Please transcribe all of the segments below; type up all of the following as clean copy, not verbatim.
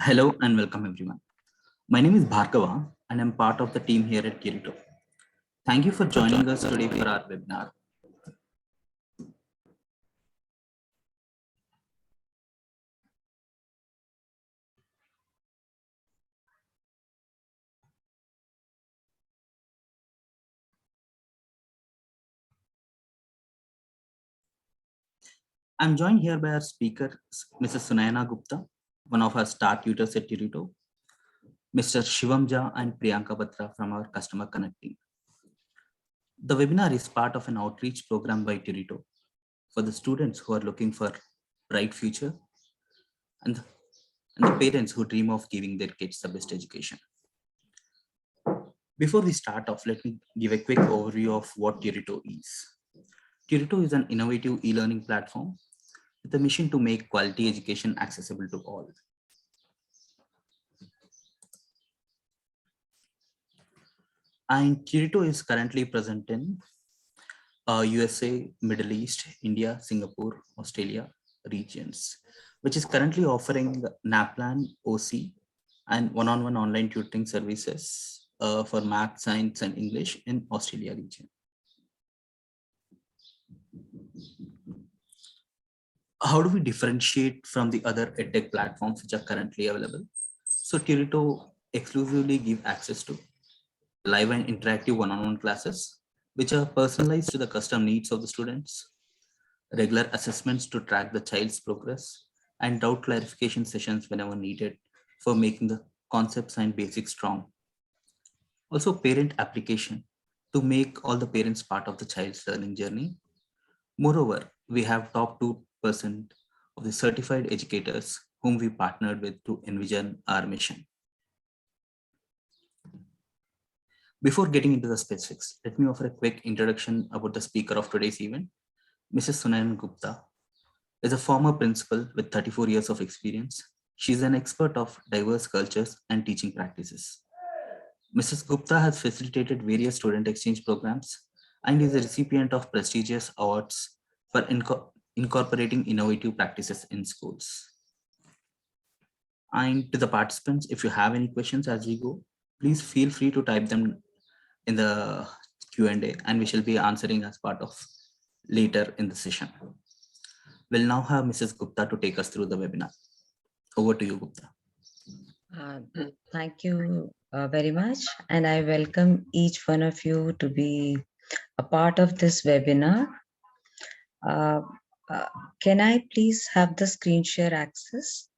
Hello and welcome everyone. My name is Bhargava and I'm part of the team here at Turito. Thank you for joining us today for our webinar. I'm joined here by our speaker, Mrs. Sunayana Gupta, one of our star tutors at Turito, Mr. Shivam Jha and Priyanka Batra from our Customer Connect team. The webinar is part of an outreach program by Turito for the students who are looking for bright future and the parents who dream of giving their kids the best education. Before we start off, let me give a quick overview of what Turito is. Turito is an innovative e-learning platform with a mission to make quality education accessible to all. And Turito is currently present in USA, Middle East, India, Singapore, Australia regions, which is currently offering NAPLAN OC and one-on-one online tutoring services for math, science, and English in Australia region. How do we differentiate from the other edtech platforms which are currently available? So Turito exclusively give access to live and interactive one-on-one classes, which are personalized to the custom needs of the students, regular assessments to track the child's progress, and doubt clarification sessions whenever needed for making the concepts and basics strong. Also parent application to make all the parents part of the child's learning journey. Moreover, we have top 2% of the certified educators whom we partnered with to envision our mission. Before getting into the specifics, let me offer a quick introduction about the speaker of today's event. Mrs. Sunayana Gupta is a former principal with 34 years of experience. She is an expert of diverse cultures and teaching practices. Mrs. Gupta has facilitated various student exchange programs and is a recipient of prestigious awards for incorporating innovative practices in schools. And to the participants, if you have any questions as we go, please feel free to type them in the Q&A and we shall be answering as part of later in the session. We'll now have Mrs. Gupta to take us through the webinar. Over to you, Gupta. Thank you very much. And I welcome each one of you to be a part of this webinar. Can I please have the screen share access?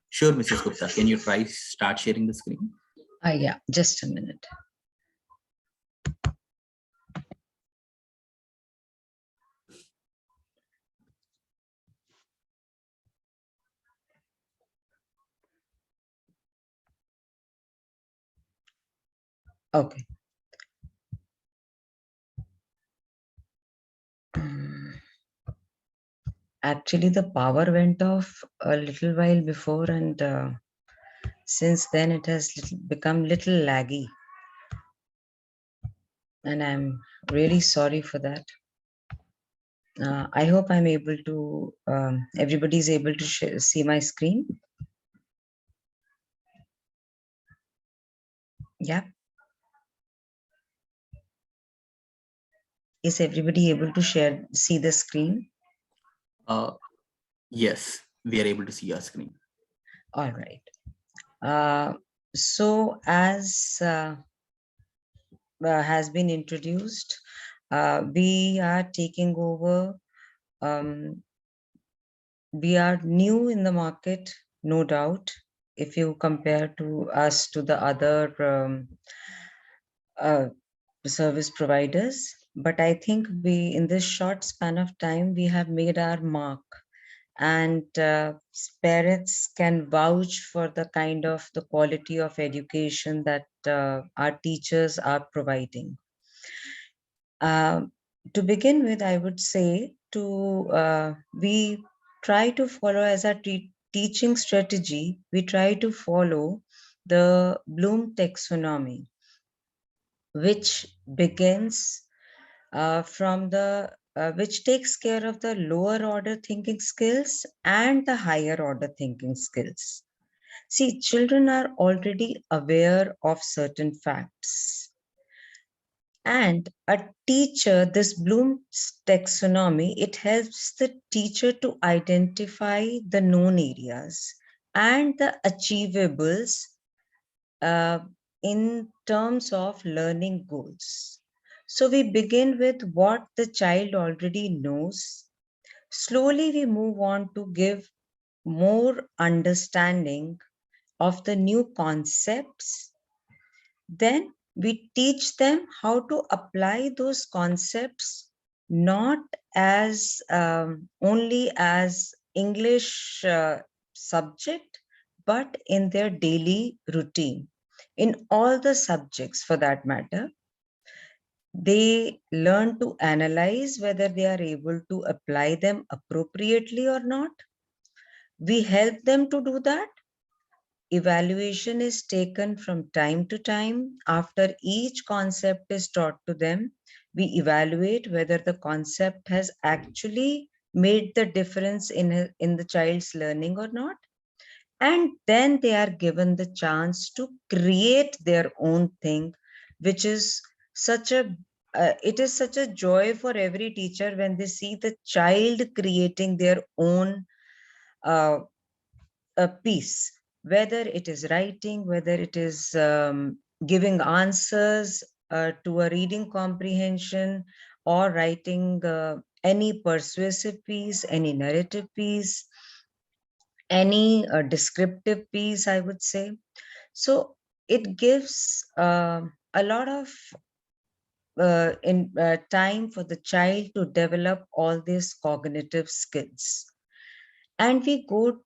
Sure, Mrs. Gupta. Can you try start sharing the screen? Yeah, just a minute. Okay. Actually, the power went off a little while before, and since then it has become little laggy. And I'm really sorry for that. I hope I'm able to, everybody's able to see my screen. Yeah. Is everybody able to see the screen? Yes, we are able to see your screen. All right. So as has been introduced, we are taking over. We are new in the market, no doubt, if you compare to us to the other service providers. But I think in this short span of time, we have made our mark, and parents can vouch for the the quality of education that our teachers are providing. To begin with, I would say we try to follow, as our teaching strategy, we try to follow the Bloom taxonomy, which begins which takes care of the lower order thinking skills and the higher order thinking skills. See, children are already aware of certain facts. And a teacher, this Bloom's taxonomy, it helps the teacher to identify the known areas and the achievables in terms of learning goals. So we begin with what the child already knows. Slowly we move on to give more understanding of the new concepts. Then we teach them how to apply those concepts, not as only as English subject, but in their daily routine, in all the subjects for that matter. They learn to analyze whether they are able to apply them appropriately or not. We help them to do that. Evaluation is taken from time to time. After each concept is taught to them, we evaluate whether the concept has actually made the difference in the child's learning or not. And then they are given the chance to create their own thing, which is such a it is such a joy for every teacher when they see the child creating their own a piece, whether it is writing, whether it is giving answers to a reading comprehension, or writing any persuasive piece, any narrative piece, any descriptive piece, I would say. So it gives a lot of time for the child to develop all these cognitive skills. And we go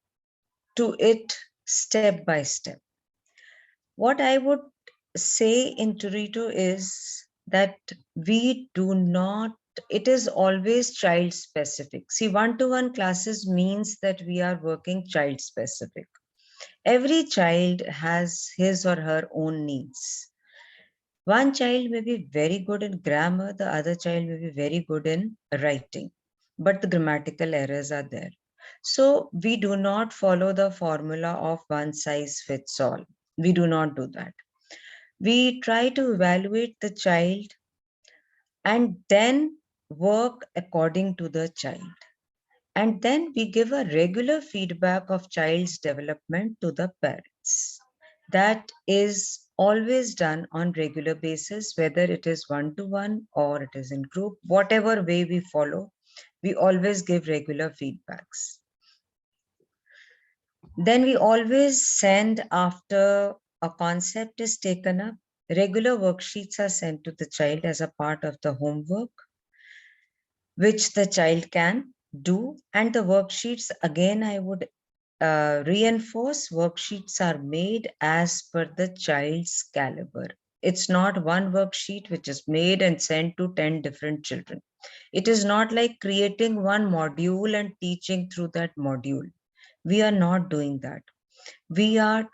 to it step by step. What I would say in Turito is that we do not, it is always child specific. See, one-to-one classes means that we are working child specific. Every child has his or her own needs. One child may be very good in grammar, the other child may be very good in writing, but the grammatical errors are there. So we do not follow the formula of one size fits all. We do not do that. We try to evaluate the child and then work according to the child. And then we give a regular feedback of child's development to the parents. That is always done on regular basis, whether it is one-to-one or it is in group, whatever way we follow, we always give regular feedbacks. Then we always send, after a concept is taken up, regular worksheets are sent to the child as a part of the homework, which the child can do. And the worksheets, again, I would reinforce, worksheets are made as per the child's caliber. It's not one worksheet which is made and sent to 10 different children. It is not like creating one module and teaching through that module. We are not doing that. We are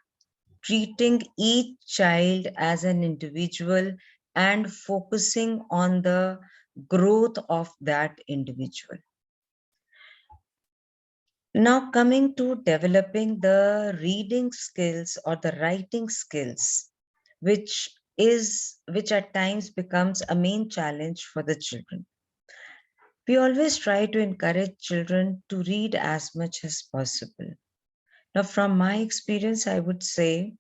treating each child as an individual and focusing on the growth of that individual. Now coming to developing the reading skills or the writing skills, which at times becomes a main challenge for the children. We always try to encourage children to read as much as possible. Now, from my experience, I would say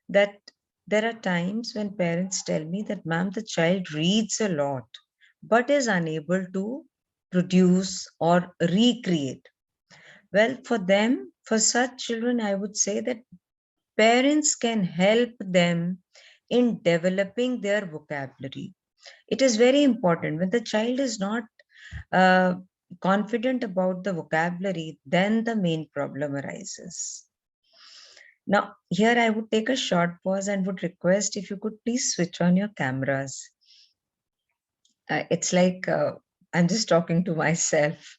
that there are times when parents tell me that, ma'am, the child reads a lot, but is unable to produce or recreate. Well, for them, for such children, I would say that parents can help them in developing their vocabulary. It is very important. When the child is not confident about the vocabulary, then the main problem arises. Now, here I would take a short pause and would request if you could please switch on your cameras. It's like I'm just talking to myself.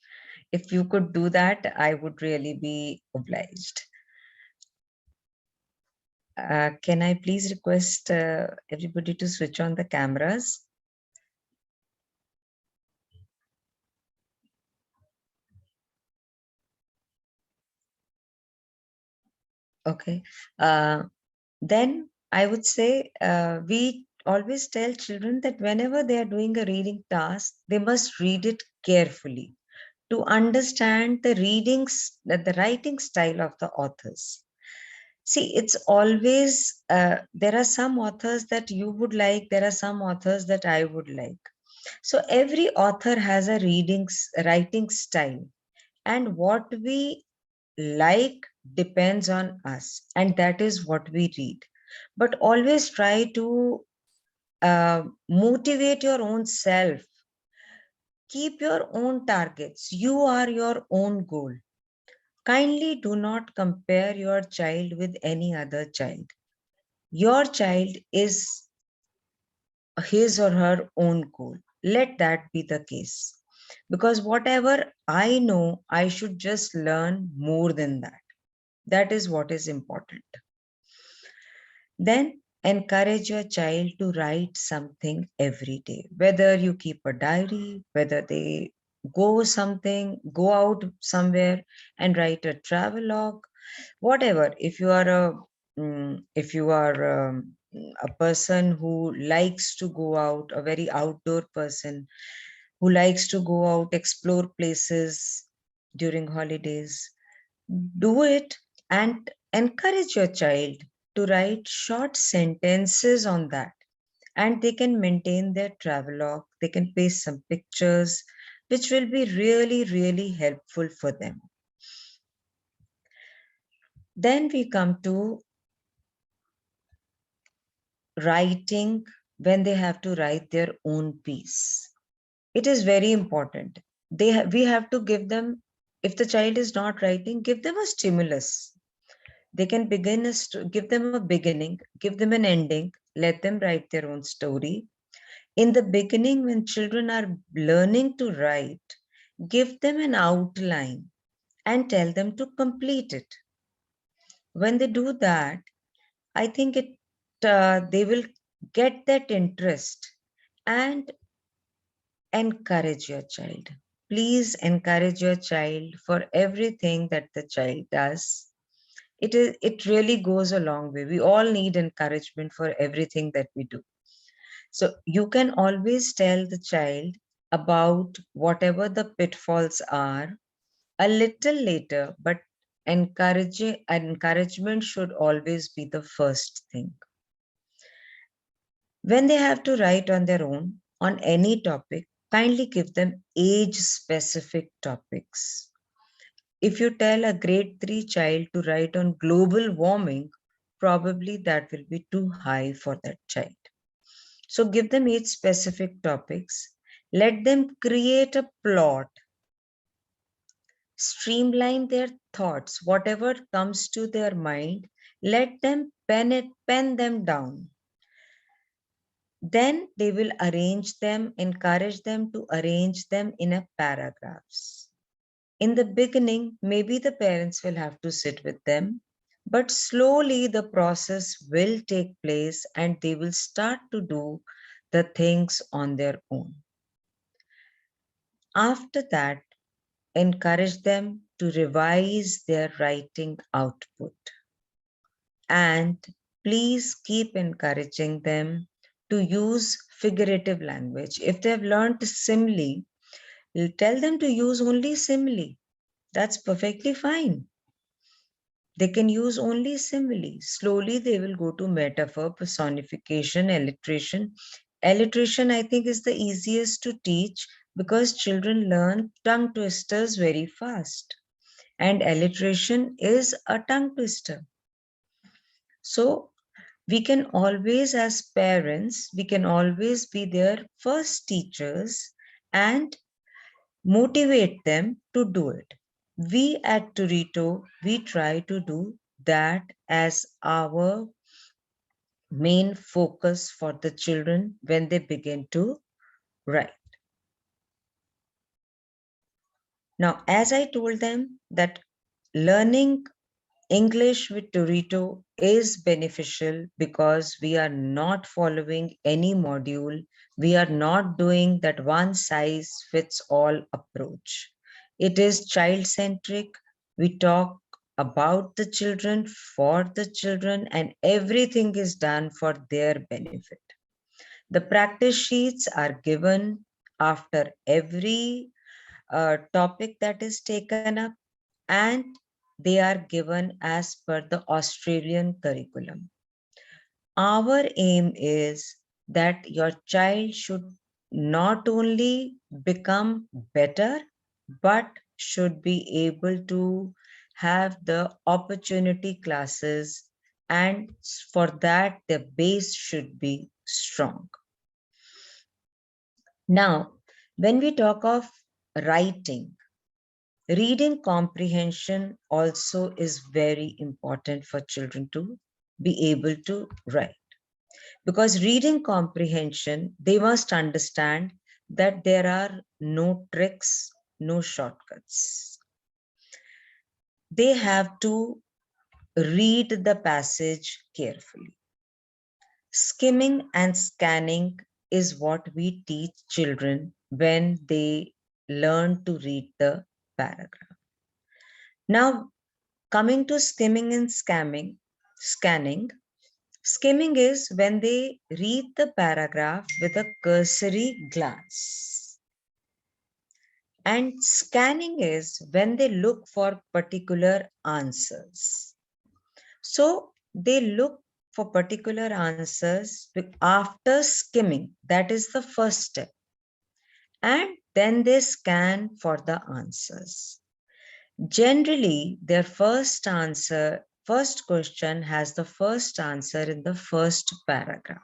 If you could do that, I would really be obliged. Can I please request everybody to switch on the cameras? Okay. Then I would say we always tell children that whenever they are doing a reading task, they must read it carefully to understand the the writing style of the authors. See, it's always, there are some authors that you would like, there are some authors that I would like. So every author has a writing style, and what we like depends on us, and that is what we read. But always try to motivate your own self. Keep your own targets. You are your own goal. Kindly do not compare your child with any other child. Your child is his or her own goal. Let that be the case. Because whatever I know, I should just learn more than that. That is what is important. Then encourage your child to write something every day, whether you keep a diary, whether they go out somewhere and write a travel log, whatever. If you are a person who likes to go out, a very outdoor person who likes to go out, explore places during holidays, do it, and encourage your child to write short sentences on that. And they can maintain their travelogue, they can paste some pictures, which will be really, really helpful for them. Then we come to writing when they have to write their own piece. It is very important. We have to give them, if the child is not writing, give them a stimulus. They can give them a beginning, give them an ending, let them write their own story. In the beginning, when children are learning to write, give them an outline and tell them to complete it. When they do that, I think they will get that interest. And encourage your child. Please encourage your child for everything that the child does. It really goes a long way. We all need encouragement for everything that we do. So you can always tell the child about whatever the pitfalls are a little later, but encouragement should always be the first thing. When they have to write on their own on any topic, kindly give them age-specific topics. If you tell a grade 3 child to write on global warming, probably that will be too high for that child. So give them age-specific topics. Let them create a plot. Streamline their thoughts. Whatever comes to their mind, let them pen them down. Then they will arrange them, encourage them to arrange them in a paragraphs. In the beginning, maybe the parents will have to sit with them, but slowly the process will take place and they will start to do the things on their own. After that, encourage them to revise their writing output. And please keep encouraging them to use figurative language. If they have learned simile, tell them to use only simile. That's perfectly fine. They can use only simile. Slowly they will go to metaphor, personification, alliteration. Alliteration, I think, is the easiest to teach because children learn tongue twisters very fast. And alliteration is a tongue twister. So we can always, as parents, we can always be their first teachers and motivate them to do it. We at Turito, we try to do that as our main focus for the children when they begin to write. Now, as I told them that learning English with Turito is beneficial because we are not following any module. We are not doing that one size fits all approach. It is child-centric. We talk about the children, for the children, and everything is done for their benefit. The practice sheets are given after every topic that is taken up, and they are given as per the Australian curriculum. Our aim is that your child should not only become better, but should be able to have the opportunity classes, and for that the base should be strong. Now, when we talk of writing, reading comprehension also is very important for children to be able to write. Because reading comprehension, they must understand that there are no tricks, no shortcuts. They have to read the passage carefully. Skimming and scanning is what we teach children when they learn to read the paragraph. Now, coming to skimming and scanning, skimming is when they read the paragraph with a cursory glance. And scanning is when they look for particular answers. So they look for particular answers after skimming. That is the first step. And then they scan for the answers. Generally, their first question has the first answer in the first paragraph.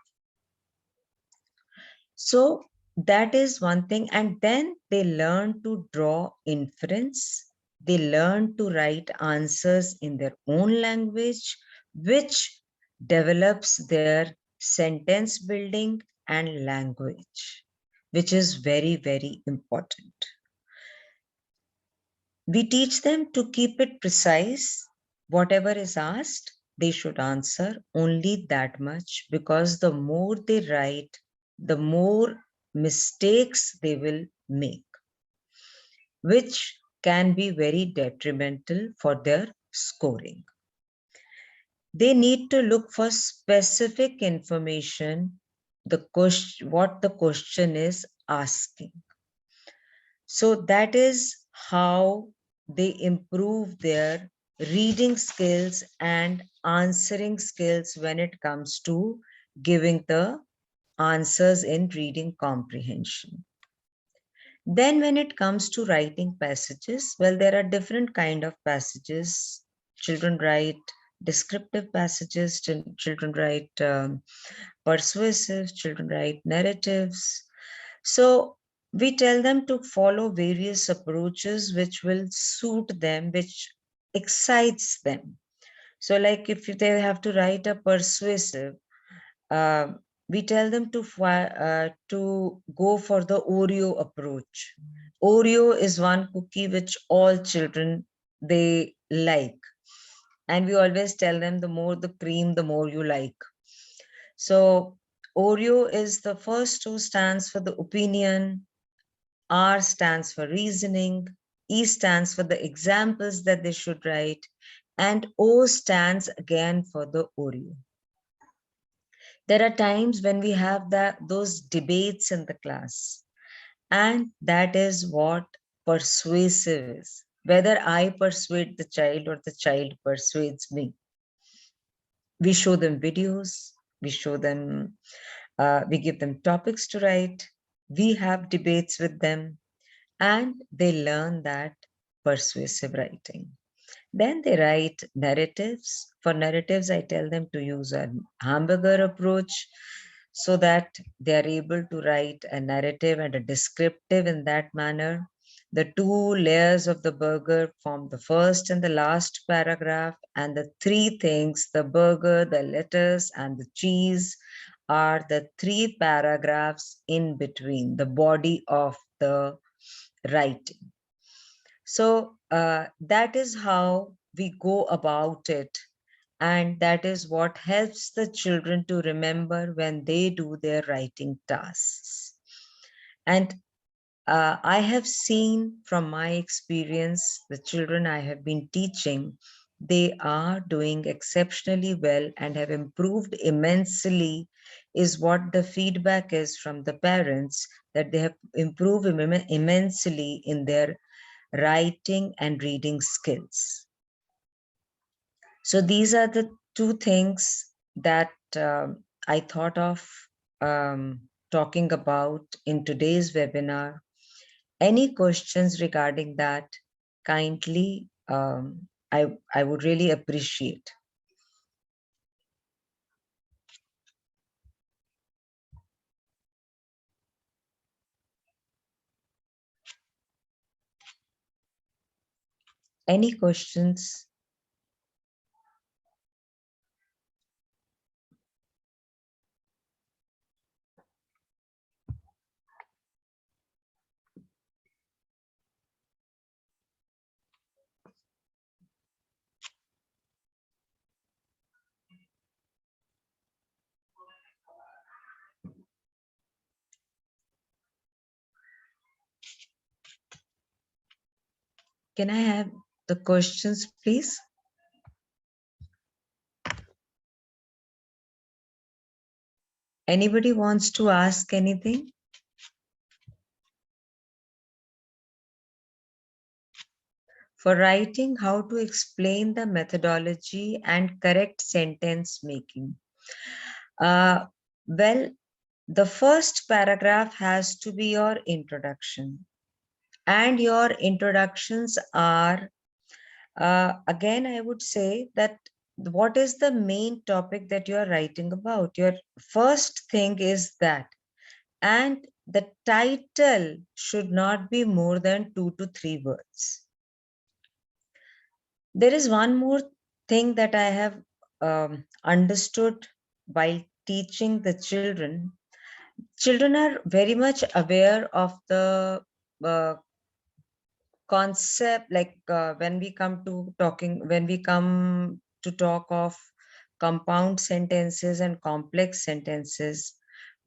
So that is one thing. And then they learn to draw inference. They learn to write answers in their own language, which develops their sentence building and language, which is very, very important. We teach them to keep it precise. Whatever is asked, they should answer only that much, because the more they write, the more mistakes they will make, which can be very detrimental for their scoring. They need to look for specific information, what the question is asking. So that is how they improve their reading skills and answering skills when it comes to giving the answers in reading comprehension. Then when it comes to writing passages, well, there are different kind of passages. Children write descriptive passages, children write persuasive, children write narratives. So we tell them to follow various approaches which will suit them, which excites them. So like if they have to write a persuasive, we tell them to go for the Oreo approach. Oreo is one cookie which all children, they like. And we always tell them the more the cream, the more you like. So Oreo is the first O stands for the opinion, R stands for reasoning, E stands for the examples that they should write, and O stands again for the Oreo. There are times when we have those debates in the class, and that is what persuasive is. Whether I persuade the child or the child persuades me. We show them videos, we show them, we give them topics to write, we have debates with them, and they learn that persuasive writing. Then they write narratives. For narratives, I tell them to use a hamburger approach so that they are able to write a narrative and a descriptive in that manner. The two layers of the burger form the first and the last paragraph, and the three things, the burger, the lettuce, and the cheese, are the three paragraphs in between, the body of the writing. So that is how we go about it. And that is what helps the children to remember when they do their writing tasks. And I have seen from my experience, the children I have been teaching, they are doing exceptionally well and have improved immensely, is what the feedback is from the parents, that they have improved immensely in their writing and reading skills. So these are the two things that I thought of talking about in today's webinar. Any questions regarding that, kindly, I would really appreciate. Any questions? Can I have the questions, please? Anybody wants to ask anything? For writing, how to explain the methodology and correct sentence making. Well, the first paragraph has to be your introduction. And your introductions are, again, I would say that what is the main topic that you are writing about? Your first thing is that. And the title should not be more than 2 to 3 words. There is one more thing that I have understood while teaching the children. Children are very much aware of the concept, like when we come to talk of compound sentences and complex sentences,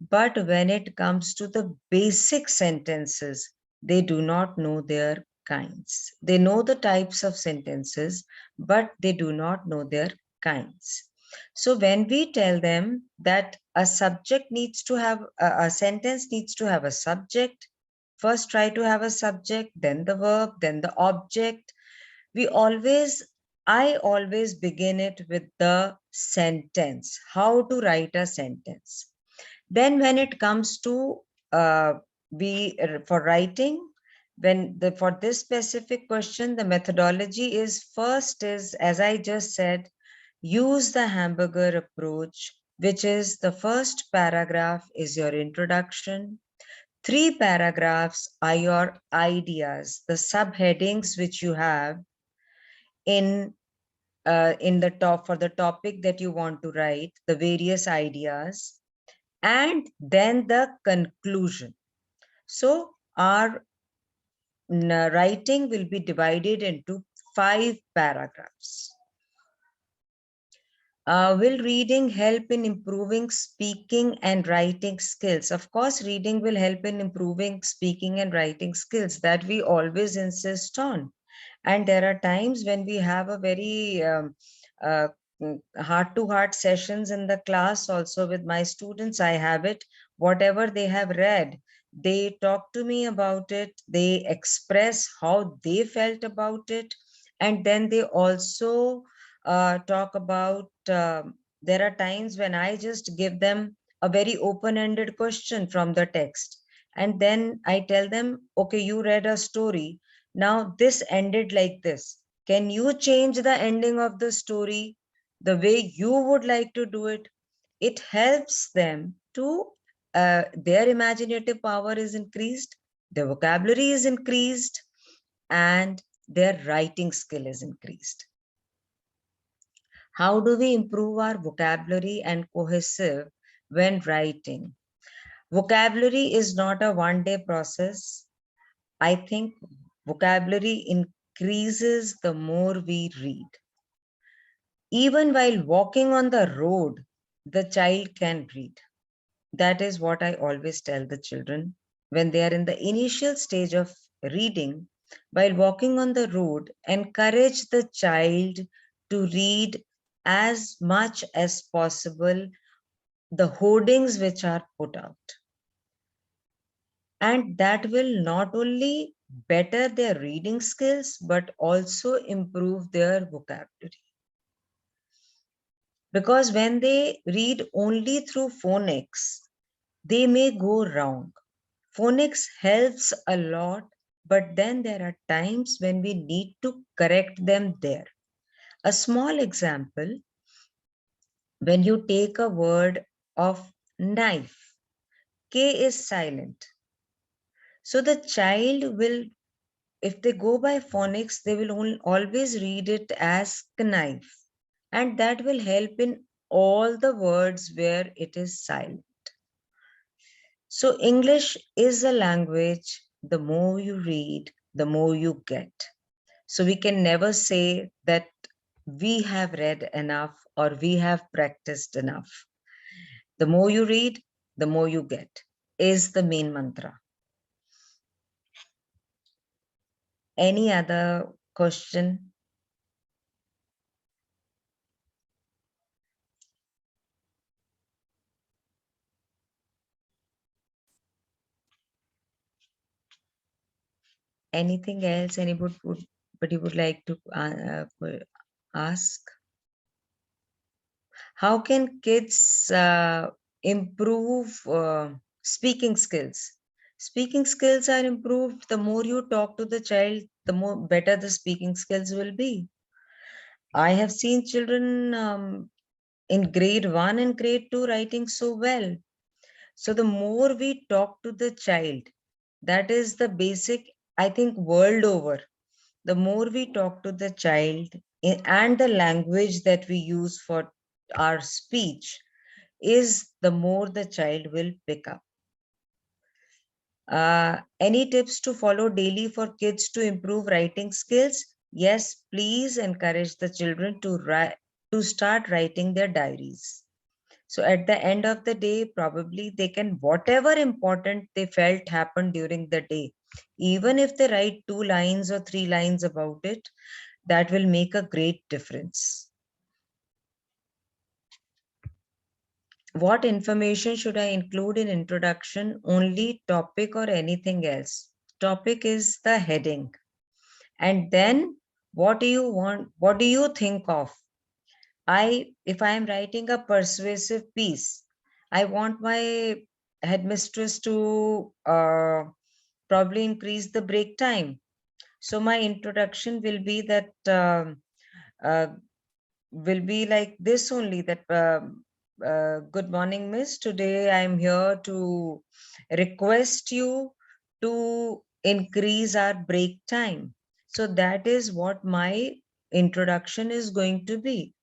but when it comes to the basic sentences, they do not know their kinds. They know the types of sentences, but they do not know their kinds. So when we tell them that a subject needs to have a sentence needs to have a subject, first try to have a subject, then the verb, then the object. I always begin it with the sentence, how to write a sentence. Then when it comes to for writing, for this specific question, the methodology is, first is, as I just said, use the hamburger approach, which is the first paragraph is your introduction. 3 paragraphs are your ideas, the subheadings which you have in the top for the topic that you want to write, the various ideas, and then the conclusion. So our writing will be divided into 5 paragraphs. Will reading help in improving speaking and writing skills? Of course, reading will help in improving speaking and writing skills, that we always insist on. And there are times when we have a very heart-to-heart sessions in the class also with my students. I have it, whatever they have read, they talk to me about it, they express how they felt about it, and then they also talk about, there are times when I just give them a very open-ended question from the text. And then I tell them, okay, you read a story. Now this ended like this. Can you change the ending of the story the way you would like to do it? It helps them to, their imaginative power is increased, their vocabulary is increased, and their writing skill is increased. How do we improve our vocabulary and cohesive when writing? Vocabulary is not a one-day process. I think vocabulary increases the more we read. Even while walking on the road, the child can read. That is what I always tell the children when they are in the initial stage of reading. While walking on the road, encourage the child to read as much as possible the hoardings which are put out. And that will not only better their reading skills, but also improve their vocabulary. Because when they read only through phonics, they may go wrong. Phonics helps a lot, but then there are times when we need to correct them there. A small example, when you take a word of knife, K is silent. So the child will, if they go by phonics, they will always read it as knife. And that will help in all the words where it is silent. So English is a language, the more you read, the more you get. So we can never say that we have read enough or we have practiced enough. The more you read, the more you get, is the main mantra. Any other question? Anything else anybody would like to ask? How can kids improve speaking skills? Speaking skills are improved. The more you talk to the child, the more better the speaking skills will be. I have seen children in grade 1 and grade 2 writing so well. So the more we talk to the child, that is the basic, I think, world over. The more we talk to the child and the language that we use for our speech is the more the child will pick up. Any tips to follow daily for kids to improve writing skills? Yes, please encourage the children to start writing their diaries. So at the end of the day, probably they can, whatever important they felt happened during the day, even if they write 2 lines or 3 lines about it, that will make a great difference. What information should I include in introduction? Only topic or anything else? Topic is the heading. And then what do you want? What do you think of? If I am writing a persuasive piece, I want my headmistress to probably increase the break time. So my introduction will be that uh, will be like this only, that good morning, miss. Today I am here to request you to increase our break time. So that is what my introduction is going to be.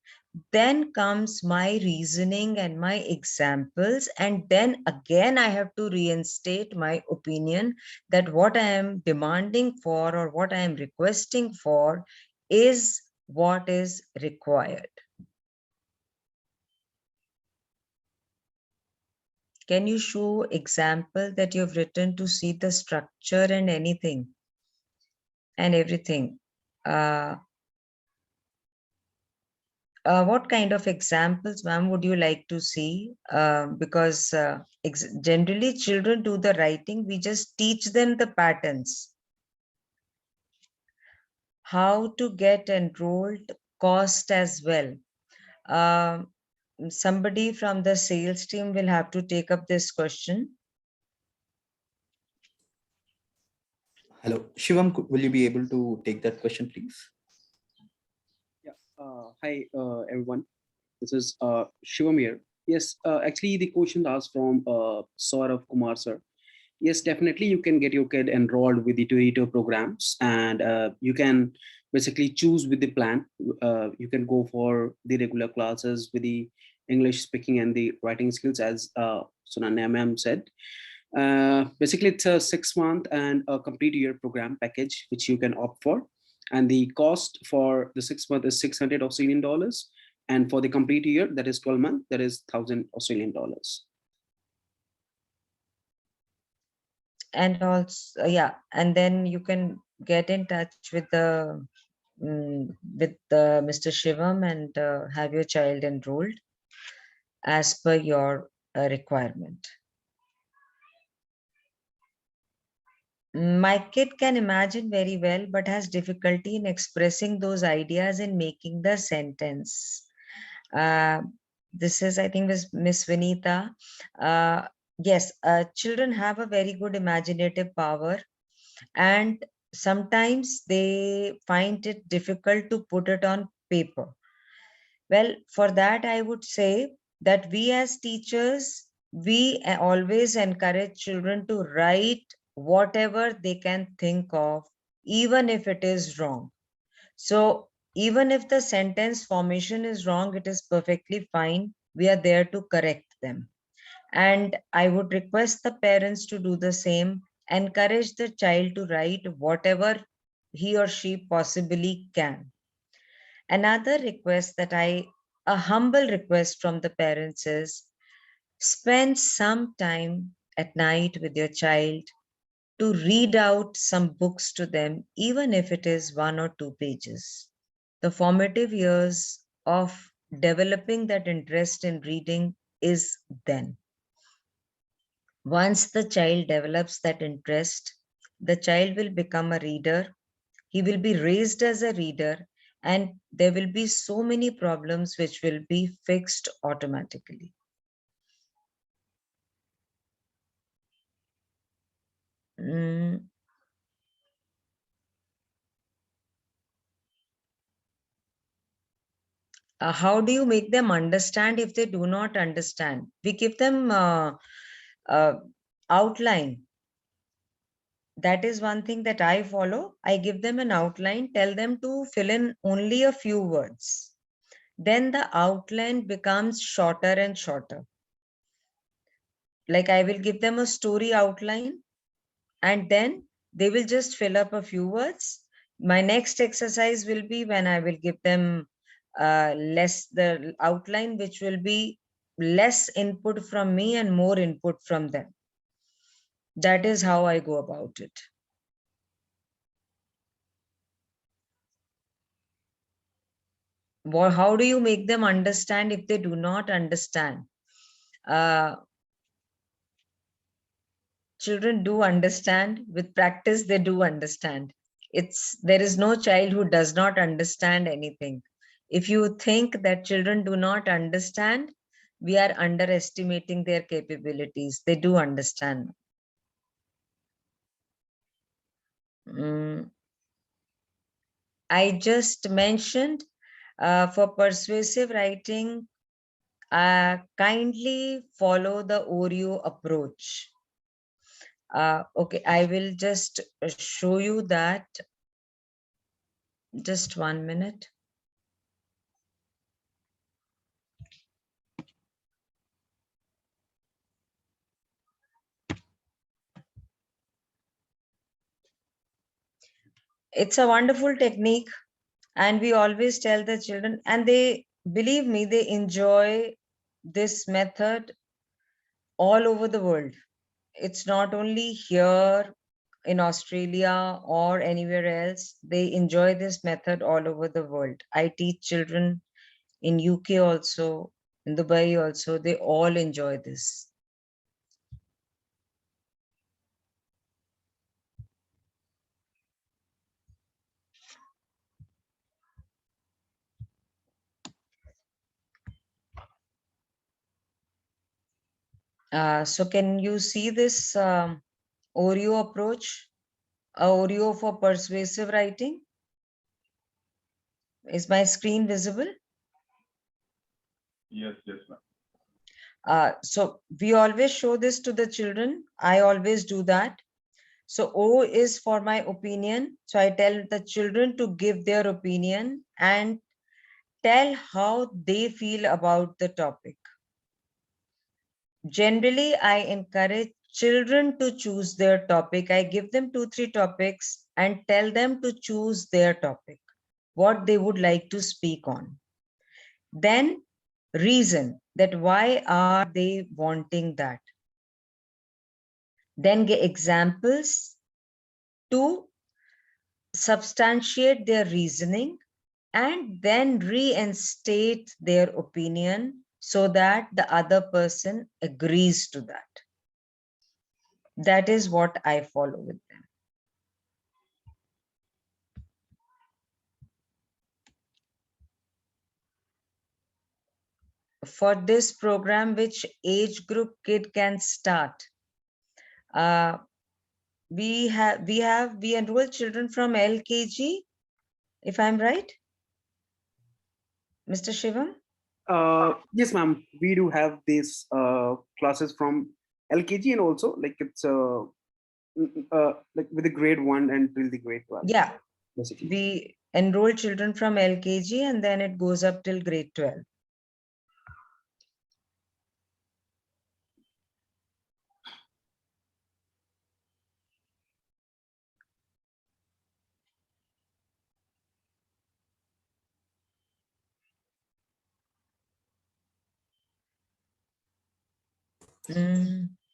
Then comes my reasoning and my examples, and then again I have to reinstate my opinion that what I am demanding for or what I am requesting for is what is required. Can you show example that you've written to see the structure and anything and everything? What kind of examples, ma'am, would you like to see? Because generally children do the writing, we just teach them the patterns. How to get enrolled, cost as well. Somebody from the sales team will have to take up this question. Hello, Shivam, will you be able to take that question, please? Yeah. Hi, everyone. This is Shivam here. Yes, actually, the question asked from Saurav Kumar, sir. Yes, definitely, you can get your kid enrolled with the Turito programs, and you can basically choose with the plan. You can go for the regular classes with the English speaking and the writing skills, as Sunanya ma'am said. Basically, it's a 6-month and a complete year program package, which you can opt for. And the cost for the 6 month is 600 Australian dollars. And for the complete year, that is 12 months, that is 1,000 Australian dollars. And also, yeah, and then you can get in touch with the Mr. Shivam and have your child enrolled as per your requirement. My kid can imagine very well, but has difficulty in expressing those ideas and making the sentence. This is, I think, Miss Vinita. Yes, children have a very good imaginative power, and sometimes they find it difficult to put it on paper. Well, for that, I would say that we as teachers, we always encourage children to write whatever they can think of, even if it is wrong. So even if the sentence formation is wrong, it is perfectly fine. We are there to correct them. And I would request the parents to do the same, encourage the child to write whatever he or she possibly can. Another request a humble request from the parents is, spend some time at night with your child to read out some books to them, even if it is 1 or 2 pages. The formative years of developing that interest in reading is then. Once the child develops that interest, the child will become a reader. He will be raised as a reader, and there will be so many problems which will be fixed automatically. How do you make them understand if they do not understand? We give them outline. That is one thing that I follow. I give them an outline, tell them to fill in only a few words. Then the outline becomes shorter and shorter. Like I will give them a story outline, and then they will just fill up a few words. My next exercise will be when I will give them the outline, which will be less input from me and more input from them. That is how I go about it. How do you make them understand if they do not understand? Children do understand. With practice, they do understand. There is no child who does not understand anything. If you think that children do not understand, we are underestimating their capabilities. They do understand. I just mentioned for persuasive writing, kindly follow the Oreo approach. Okay, I will just show you that. Just 1 minute. It's a wonderful technique, and we always tell the children, and they, believe me, they enjoy this method all over the world. It's not only here in Australia or anywhere else. They enjoy this method all over the world. I teach children in UK also, in Dubai also. They all enjoy this. So can you see this Oreo approach? Oreo for persuasive writing? Is my screen visible? Yes, ma'am. So we always show this to the children. I always do that. So O is for my opinion. So I tell the children to give their opinion and tell how they feel about the topic. Generally, I encourage children to choose their topic. I give them 2-3 topics and tell them to choose their topic, what they would like to speak on. Then reason that why are they wanting that. Then get examples to substantiate their reasoning, and then reinstate their opinion so that the other person agrees to that. That is what I follow with them. For this program, which age group kid can start? We enroll children from LKG, if I'm right, Mr. Shivam? Yes, ma'am. We do have these classes from LKG, and also like it's like with the grade 1 until the grade 12. Yeah, basically. we enroll children from LKG and then it goes up till grade 12.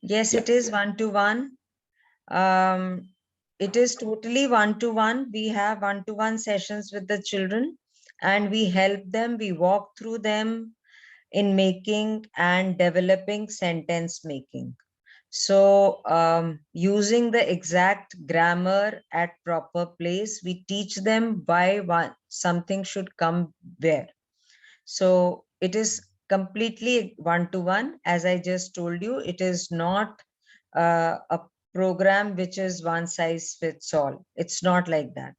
Yes, Yeah. it is one-to-one. It is totally one-to-one. We have one-to-one sessions with the children and we help them, we walk through them in making and developing sentence making. So using the exact grammar at proper place, we teach them why something should come where. So it is completely one-to-one. As I just told you, it is not a program which is one size fits all. It's not like that.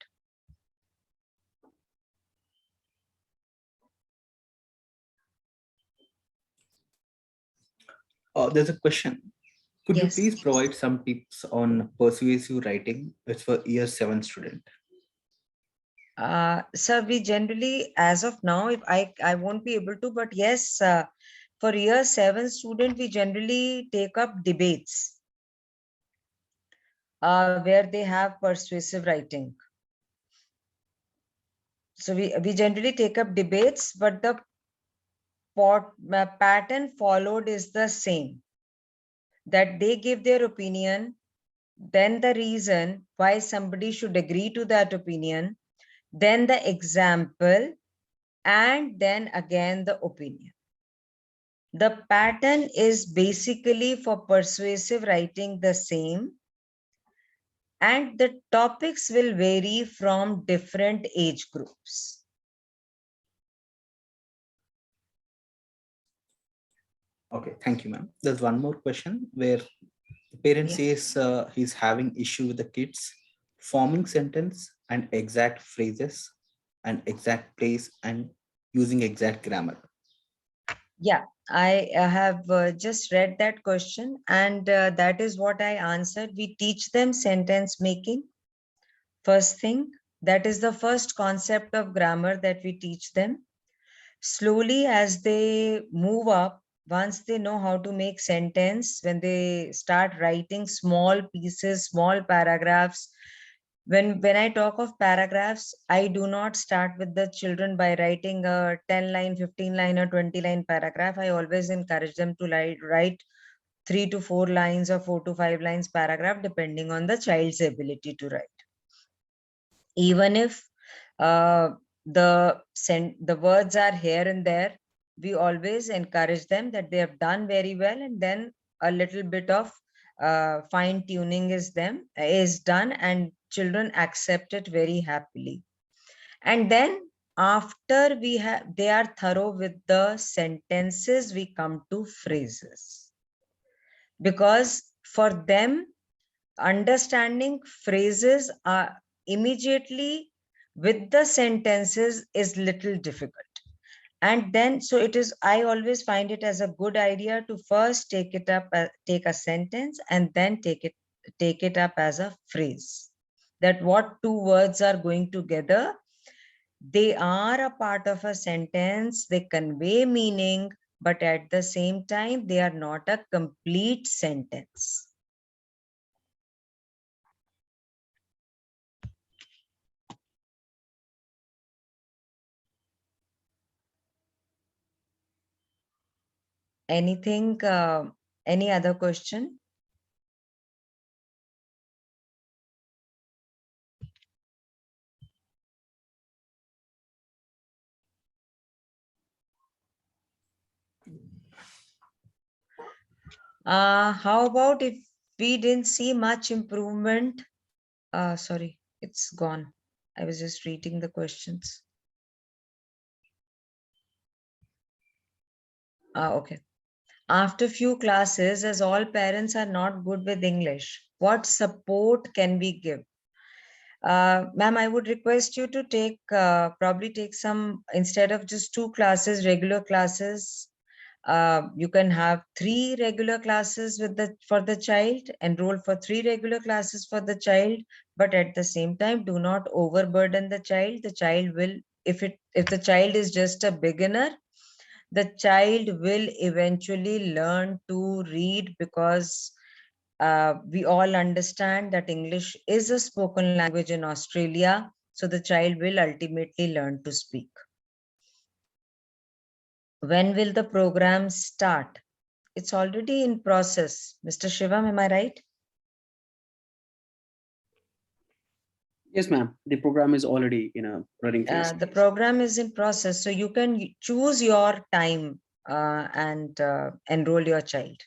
There's a question. Could Yes. you please provide some tips on persuasive writing, which for year 7 student? So we generally, as of now, if I won't be able to, but yes, for year 7 student, we generally take up debates where they have persuasive writing. So we generally take up debates, but the pattern followed is the same, that they give their opinion, then the reason why somebody should agree to that opinion, then the example, and then again the opinion. The pattern is basically for persuasive writing the same, and the topics will vary from different age groups. Okay, thank you, ma'am. There's one more question where the parent says he's having issue with the kids forming sentence and exact phrases and exact place and using exact grammar. Yeah, I have just read that question, and that is what I answered. We teach them sentence making. First thing, that is the first concept of grammar that we teach them. Slowly, as they move up, once they know how to make sentence, when they start writing small pieces, small paragraphs, when I talk of paragraphs, I do not start with the children by writing a 10 line, 15 line or 20 line paragraph. I always encourage them to write 3 to 4 lines or 4 to 5 lines paragraph, depending on the child's ability to write. Even if the words are here and there, we always encourage them that they have done very well, and then a little bit of fine tuning is done, and children accept it very happily. And then after they are thorough with the sentences, we come to phrases, because for them understanding phrases are immediately with the sentences is little difficult. And then so it is, I always find it as a good idea to first take a sentence and then take it up as a phrase, that what two words are going together, they are a part of a sentence, they convey meaning, but at the same time they are not a complete sentence. Anything, any other question? How about if we didn't see much improvement? Sorry, it's gone. I was just reading the questions. Okay. After few classes, as all parents are not good with English, what support can we give? Ma'am, I would request you to take, probably take some, instead of just 2 classes, regular classes, you can have 3 regular classes with for the child, enroll for 3 regular classes for the child, but at the same time, do not overburden the child. The child will, if the child is just a beginner, the child will eventually learn to read, because we all understand that English is a spoken language in Australia, so the child will ultimately learn to speak. When will the program start? It's already in process. Mr. Shivam, am I right? Yes, ma'am. The program is already in a running phase. The program is in process, so you can choose your time and enroll your child.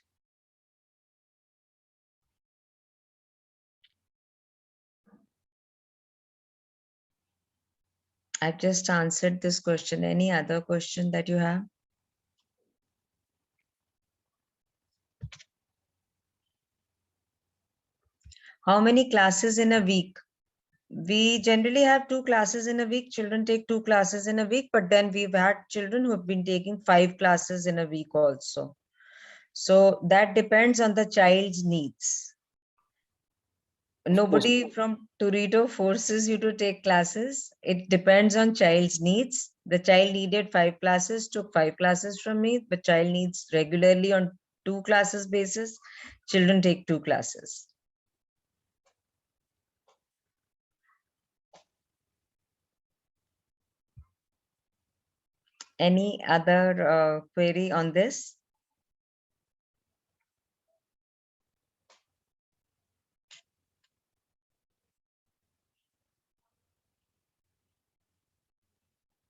I've just answered this question. Any other question that you have? How many classes in a week? We generally have 2 classes in a week. Children take 2 classes in a week, but then we've had children who have been taking 5 classes in a week also. So that depends on the child's needs. Nobody from Turito forces you to take classes. It depends on child's needs. The child needed 5 classes, took 5 classes from me. The child needs regularly on 2 classes basis. Children take 2 classes. Any other query on this?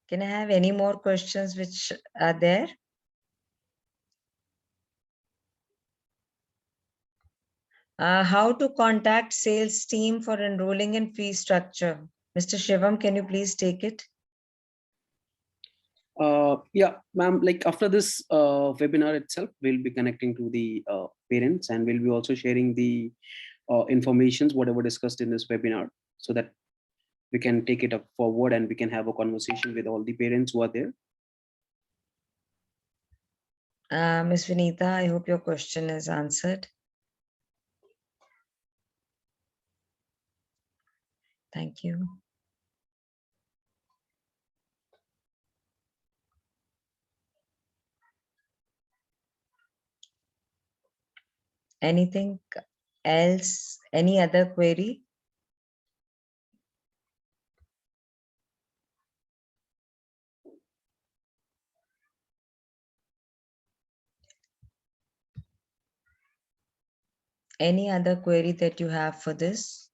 Can I have any more questions which are there? How to contact sales team for enrolling in fee structure? Mr. Shivam, can you please take it? Yeah, ma'am, like after this webinar itself, we'll be connecting to the parents, and we'll be also sharing the informations, whatever discussed in this webinar, so that we can take it up forward and we can have a conversation with all the parents who are there. Ms. Vinita, I hope your question is answered. Thank you. Anything else? Any other query? Any other query that you have for this?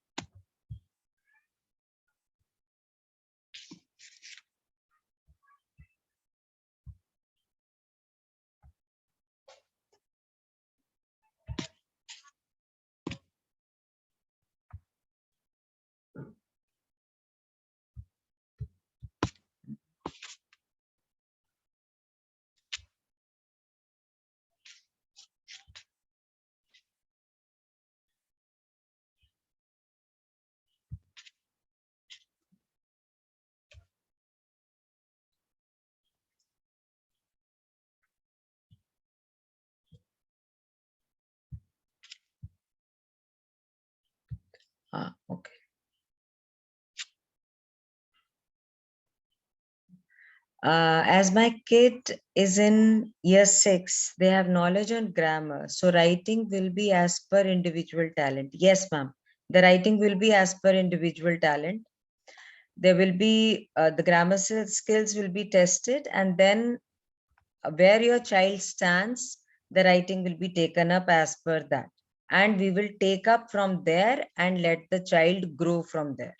Okay. As my kid is in year 6, they have knowledge on grammar. So writing will be as per individual talent. Yes, ma'am. The writing will be as per individual talent. There will be the grammar skills will be tested, and then where your child stands, the writing will be taken up as per that. And we will take up from there and let the child grow from there.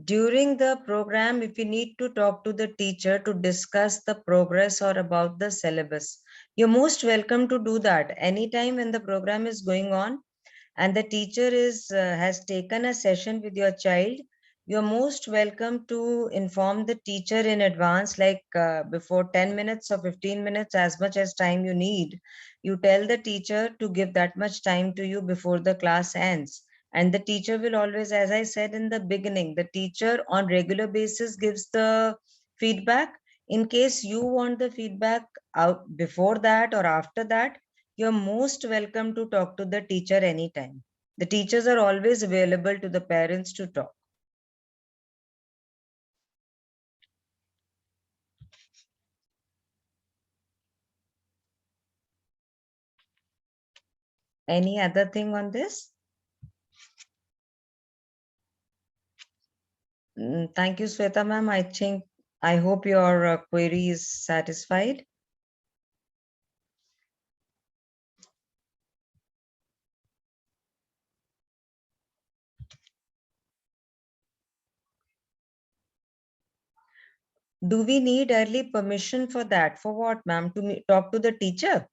During the program, if you need to talk to the teacher to discuss the progress or about the syllabus, you're most welcome to do that. Anytime when the program is going on and the teacher has taken a session with your child, you're most welcome to inform the teacher in advance, like before 10 minutes or 15 minutes, as much as time you need. You tell the teacher to give that much time to you before the class ends. And the teacher will always, as I said in the beginning, the teacher on regular basis gives the feedback. In case you want the feedback out before that or after that, you're most welcome to talk to the teacher anytime. The teachers are always available to the parents to talk. Any other thing on this? Thank you, Sweta ma'am. I hope your query is satisfied. Do we need early permission for that? For what, ma'am? To talk to the teacher?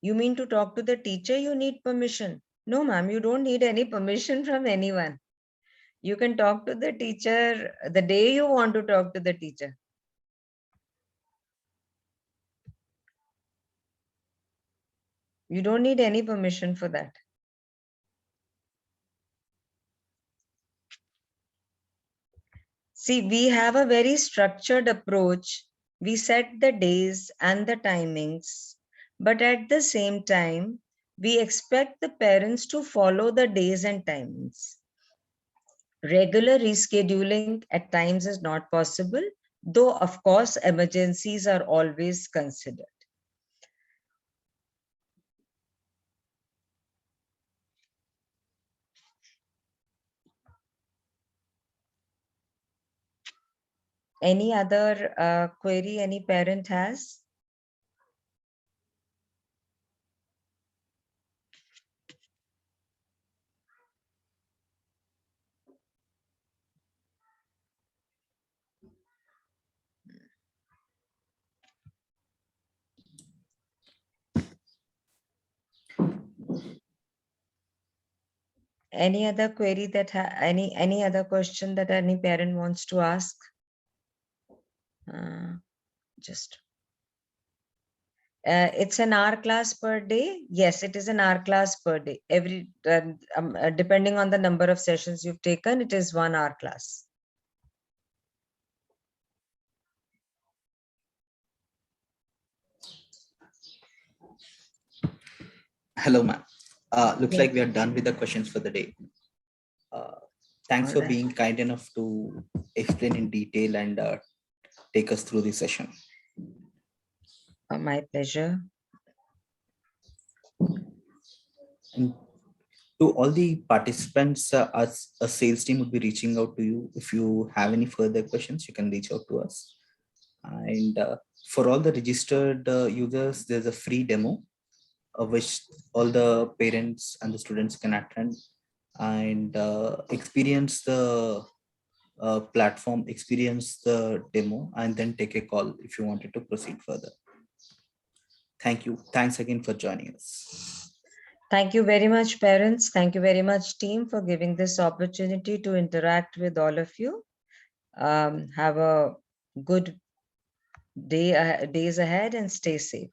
You mean to talk to the teacher, you need permission? No, ma'am, you don't need any permission from anyone. You can talk to the teacher the day you want to talk to the teacher. You don't need any permission for that. See, we have a very structured approach. We set the days and the timings, but at the same time, we expect the parents to follow the days and timings. Regular rescheduling at times is not possible, though of course emergencies are always considered. Any other query any parent has? Any other query that any other question that any parent wants to ask? It's an hour class per day. Yes, it is an hour class per day. Depending on the number of sessions you've taken, it is 1 hour class. Hello, ma'am. Looks like we are done with the questions for the day. Thanks for being kind enough to explain in detail and take us through the session. My pleasure. And to all the participants, as a sales team would be reaching out to you. If you have any further questions, you can reach out to us. And for all the registered users, there's a free demo which all the parents and the students can attend and experience the platform, experience the demo, and then take a call if you wanted to proceed further. Thank you. Thanks again for joining us. Thank you very much, parents. Thank you very much, team, for giving this opportunity to interact with all of you. Have a good days ahead and stay safe.